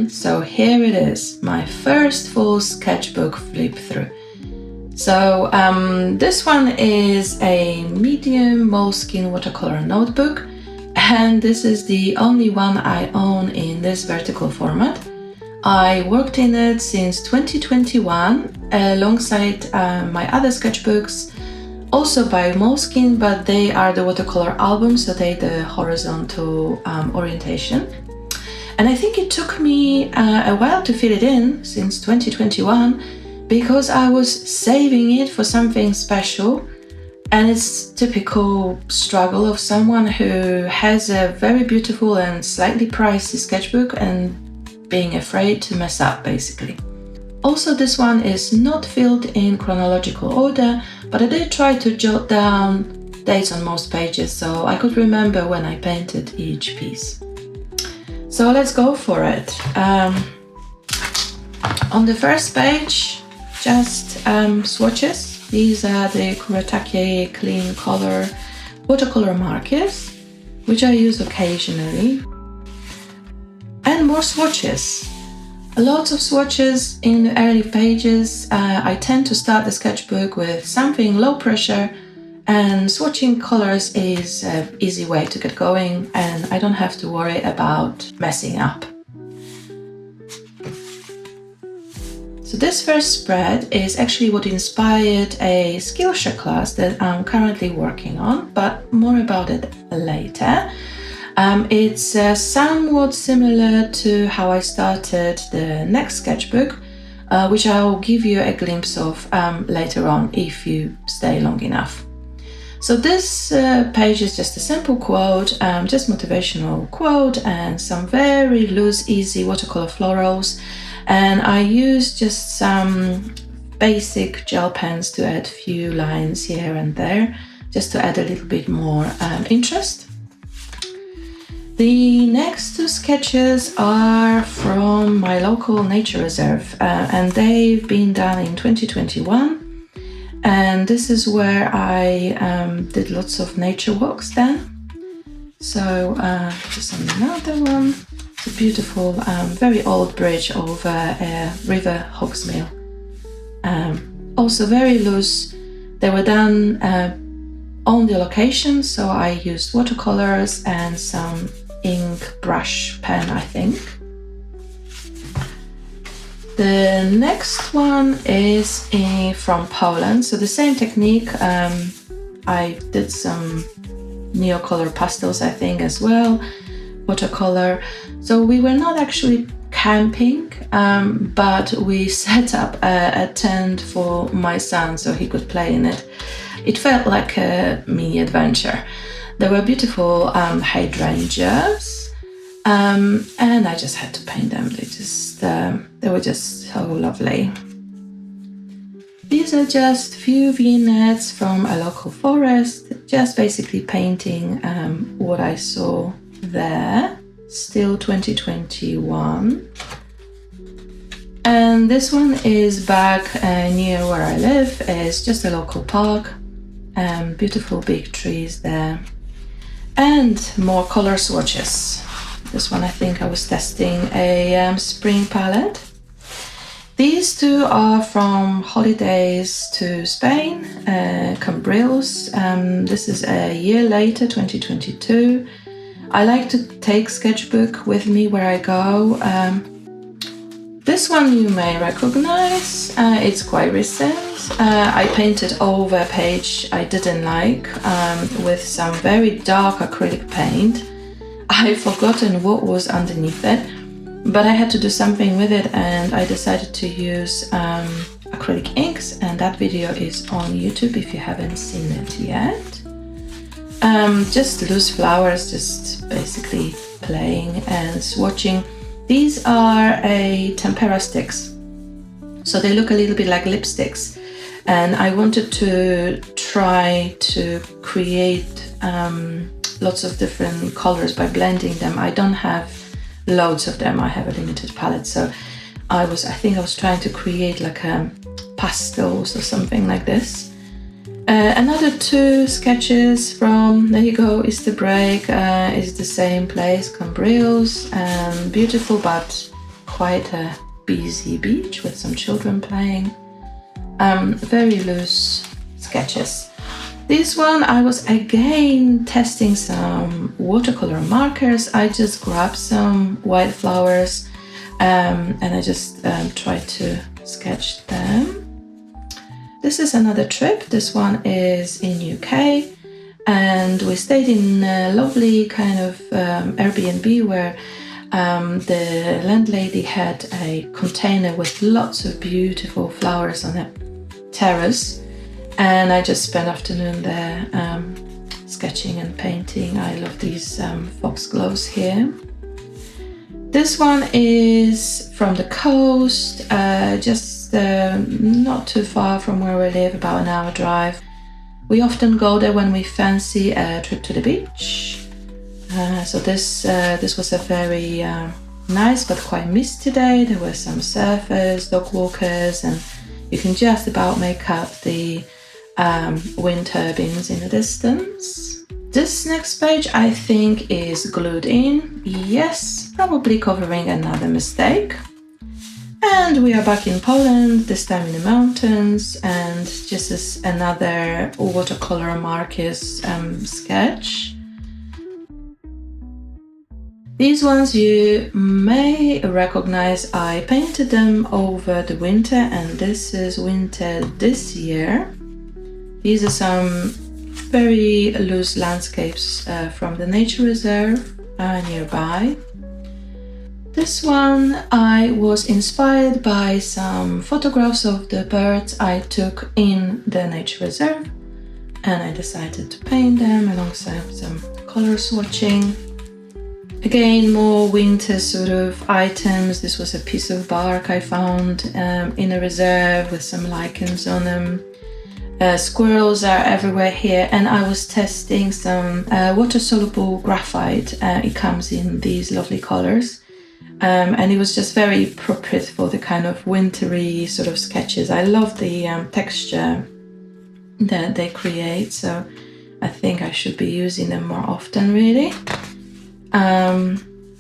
everyone, so here it is, my first full sketchbook flip through. So this one is a medium Moleskine watercolor notebook, and this is the only one I own in this vertical format. I worked in it since 2021 alongside my other sketchbooks, also by Moleskine, but they are the watercolor albums, so they the horizontal orientation. And I think it took me a while to fit it in since 2021 because I was saving it for something special. And it's typical struggle of someone who has a very beautiful and slightly pricey sketchbook and being afraid to mess up, basically. Also, this one is not filled in chronological order, but I did try to jot down dates on most pages so I could remember when I painted each piece. So let's go for it. On the first page, just swatches. These are the Kuretake Clean Color watercolor markers, which I use occasionally. And more swatches. Lots of swatches in the early pages. I tend to start the sketchbook with something low pressure, and swatching colors is an easy way to get going, and I don't have to worry about messing up. So this first spread is actually what inspired a Skillshare class that I'm currently working on, but more about it later. It's somewhat similar to how I started the next sketchbook, which I will give you a glimpse of later on if you stay long enough. So this page is just a simple quote, just motivational quote, and some very loose, easy watercolor florals. And I use just some basic gel pens to add a few lines here and there, just to add a little bit more interest. The next two sketches are from my local nature reserve, and they've been done in 2021. And this is where I did lots of nature walks then. So just another one. It's a beautiful, very old bridge over a river, Hawksmill. Also very loose. They were done on the location, so I used watercolors and some ink brush pen, I think. The next one is from Poland, so the same technique. I did some Neocolor pastels, I think, as well, watercolor. So we were not actually camping, but we set up a tent for my son so he could play in it. It felt like a mini adventure. There were beautiful hydrangeas, and I just had to paint them. They were just so lovely. These are just few vignettes from a local forest, just basically painting what I saw there. Still 2021. And this one is back near where I live. It's just a local park, beautiful big trees there. And more color swatches. This one I think I was testing a spring palette. These two are from holidays to Spain, Cambrils. This is a year later, 2022. I like to take sketchbook with me where I go. This one you may recognize. It's quite recent. I painted over a page I didn't like with some very dark acrylic paint. I've forgotten what was underneath it, but I had to do something with it, and I decided to use acrylic inks, and that video is on YouTube if you haven't seen it yet. Just loose flowers, just basically playing and swatching. These are tempera sticks, so they look a little bit like lipsticks, and I wanted to try to create lots of different colors by blending them. I don't have loads of them, I have a limited palette, so I think I was trying to create like pastels or something like this. Another two sketches from, there you go, Easter Break, is the same place, Cambrils, beautiful but quite a busy beach with some children playing. Very loose sketches. This one I was again testing some watercolor markers. I just grabbed some white flowers and I just tried to sketch them. This is another trip. This one is in UK, and we stayed in a lovely kind of Airbnb where the landlady had a container with lots of beautiful flowers on a terrace, and I just spent afternoon there sketching and painting. I love these foxgloves here. This one is from the coast, just not too far from where we live, about an hour drive. We often go there when we fancy a trip to the beach. So this was a very nice but quite misty day. There were some surfers, dog walkers, and you can just about make out the wind turbines in the distance. This next page I think is glued in. Yes, probably covering another mistake. And we are back in Poland, this time in the mountains, and just as another watercolor markers sketch. These ones you may recognize. I painted them over the winter, and this is winter this year. These are some very loose landscapes from the nature reserve nearby. This one I was inspired by some photographs of the birds I took in the nature reserve, and I decided to paint them alongside some color swatching. Again, more winter sort of items. This was a piece of bark I found in a reserve with some lichens on them. Squirrels are everywhere here, and I was testing some water-soluble graphite. It comes in these lovely colors, and it was just very appropriate for the kind of wintry sort of sketches. I love the texture that they create, so I think I should be using them more often, really.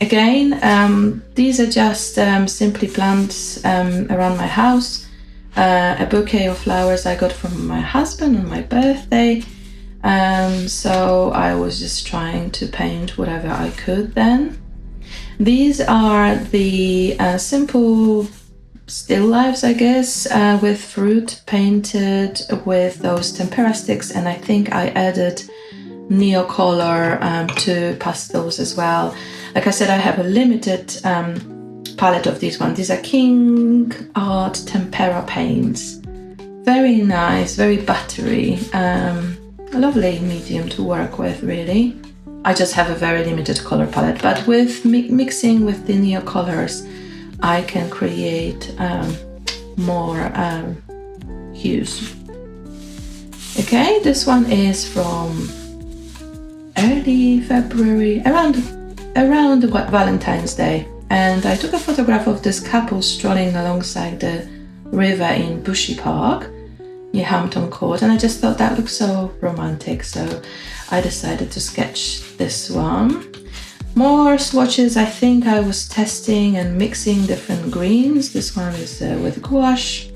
Again, these are just simply plants around my house. A bouquet of flowers I got from my husband on my birthday. So I was just trying to paint whatever I could then. These are the simple still lifes, I guess, with fruit painted with those tempera sticks, and I think I added Neocolor to pastels as well. Like I said, I have a limited palette of these ones. These are King Art Tempera paints. Very nice, very buttery. A lovely medium to work with, really. I just have a very limited color palette, but with mixing with the Neocolors, I can create more hues. Okay, this one is from early February, around Valentine's Day, and I took a photograph of this couple strolling alongside the river in Bushy Park near Hampton Court, and I just thought that looked so romantic, so I decided to sketch this one. More swatches. I think I was testing and mixing different greens. This one is with gouache.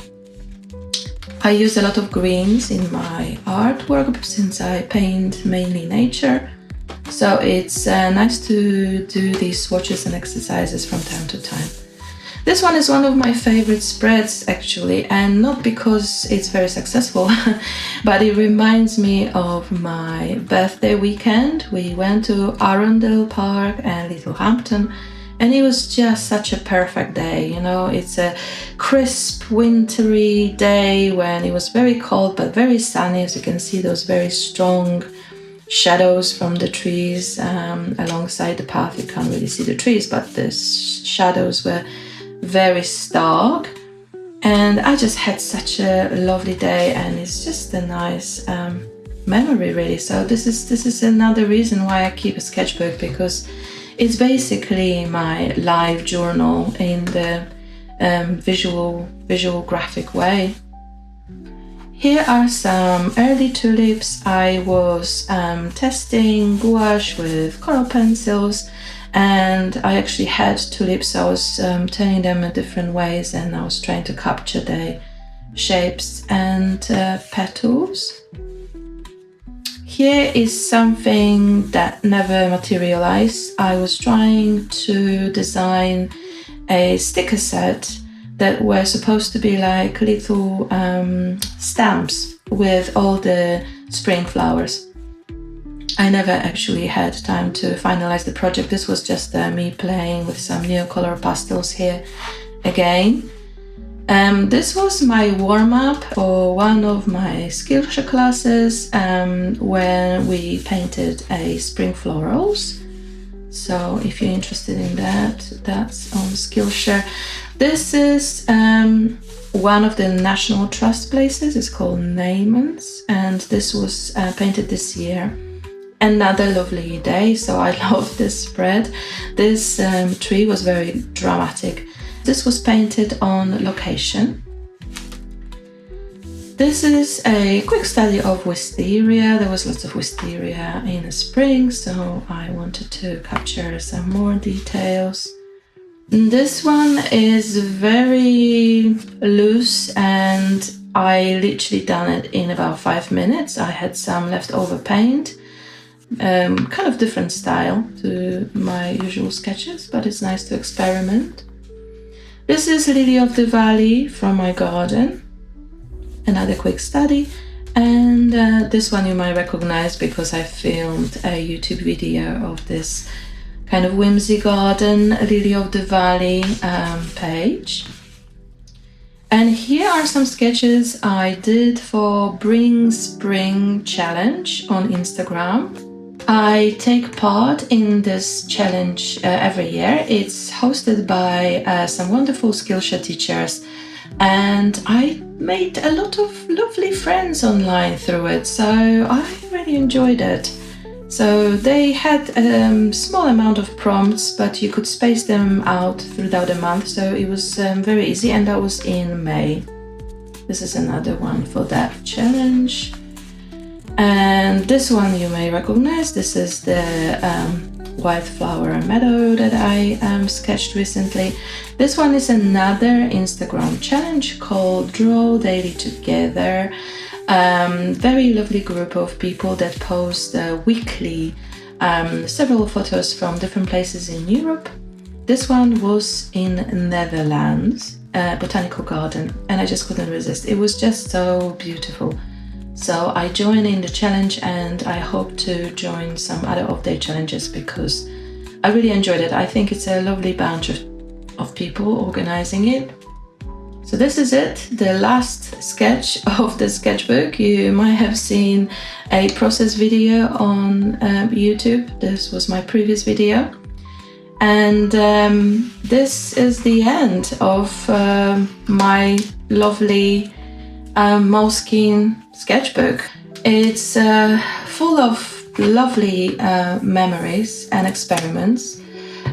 I use a lot of greens in my artwork since I paint mainly nature. So it's nice to do these swatches and exercises from time to time. This one is one of my favorite spreads, actually, and not because it's very successful, but it reminds me of my birthday weekend. We went to Arundel Park and Littlehampton, and it was just such a perfect day. You know, it's a crisp, wintry day when it was very cold but very sunny, as you can see those very strong shadows from the trees alongside the path. You can't really see the trees, but the shadows were very stark, and I just had such a lovely day, and it's just a nice memory, really. So this is another reason why I keep a sketchbook, because it's basically my live journal in the visual graphic way. Here are some early tulips. I was testing gouache with coral pencils, and I actually had tulips. I was turning them in different ways, and I was trying to capture their shapes and petals. Here is something that never materialized. I was trying to design a sticker set that were supposed to be like little stamps with all the spring flowers. I never actually had time to finalize the project. This was just me playing with some Neocolor pastels here again. This was my warm-up for one of my Skillshare classes when we painted a spring florals. So if you're interested in that, that's on Skillshare. This is one of the National Trust places. It's called Neyman's, and this was painted this year. Another lovely day, so I love this spread. This tree was very dramatic. This was painted on location. This is a quick study of wisteria. There was lots of wisteria in the spring, so I wanted to capture some more details. This one is very loose, and I literally done it in about 5 minutes. I had some leftover paint, kind of different style to my usual sketches, but it's nice to experiment. This is Lily of the Valley from my garden, another quick study, and this one you might recognize because I filmed a YouTube video of this kind of whimsy garden Lily of the Valley page. And here are some sketches I did for Bring Spring Challenge on Instagram. I take part in this challenge every year. It's hosted by some wonderful Skillshare teachers, and I made a lot of lovely friends online through it, so I really enjoyed it. So they had a small amount of prompts, but you could space them out throughout the month, so it was very easy, and that was in May. This is another one for that challenge. And this one you may recognize. This is the wildflower meadow that I sketched recently. This one is another Instagram challenge called Draw Daily Together. Very lovely group of people that post weekly several photos from different places in Europe. This one was in Netherlands, botanical garden, and I just couldn't resist. It was just so beautiful. So I joined in the challenge, and I hope to join some other of-day challenges because I really enjoyed it. I think it's a lovely bunch of people organizing it. So this is it, the last sketch of the sketchbook. You might have seen a process video on YouTube. This was my previous video. And this is the end of my lovely Moleskine sketchbook. It's full of lovely memories and experiments.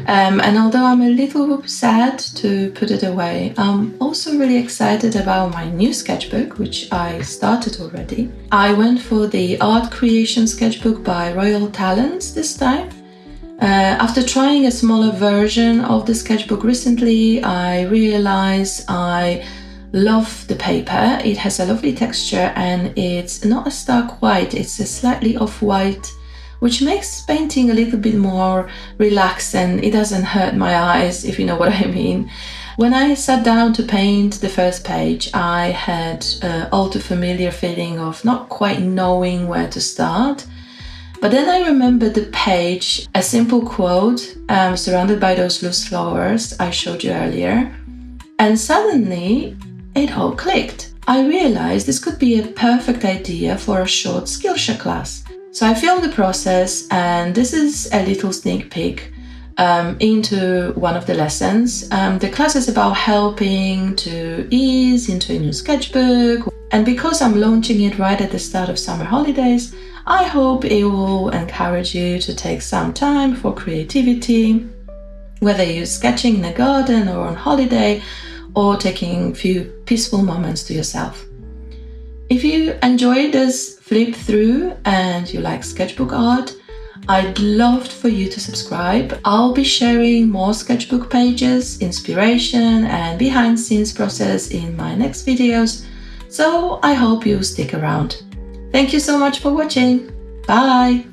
And although I'm a little sad to put it away, I'm also really excited about my new sketchbook, which I started already. I went for the art creation sketchbook by Royal Talents this time. After trying a smaller version of the sketchbook recently, I realized I love the paper. It has a lovely texture, and it's not a stark white, it's a slightly off-white, which makes painting a little bit more relaxed, and it doesn't hurt my eyes, if you know what I mean. When I sat down to paint the first page, I had all too familiar feeling of not quite knowing where to start. But then I remembered the page, a simple quote surrounded by those loose flowers I showed you earlier, and suddenly it all clicked. I realized this could be a perfect idea for a short Skillshare class. So I filmed the process, and this is a little sneak peek into one of the lessons. The class is about helping to ease into a new sketchbook, and because I'm launching it right at the start of summer holidays, I hope it will encourage you to take some time for creativity, whether you're sketching in a garden or on holiday, or taking a few peaceful moments to yourself. If you enjoy this flip through and you like sketchbook art, I'd love for you to subscribe. I'll be sharing more sketchbook pages, inspiration, and behind-the-scenes process in my next videos, so I hope you stick around. Thank you so much for watching. Bye!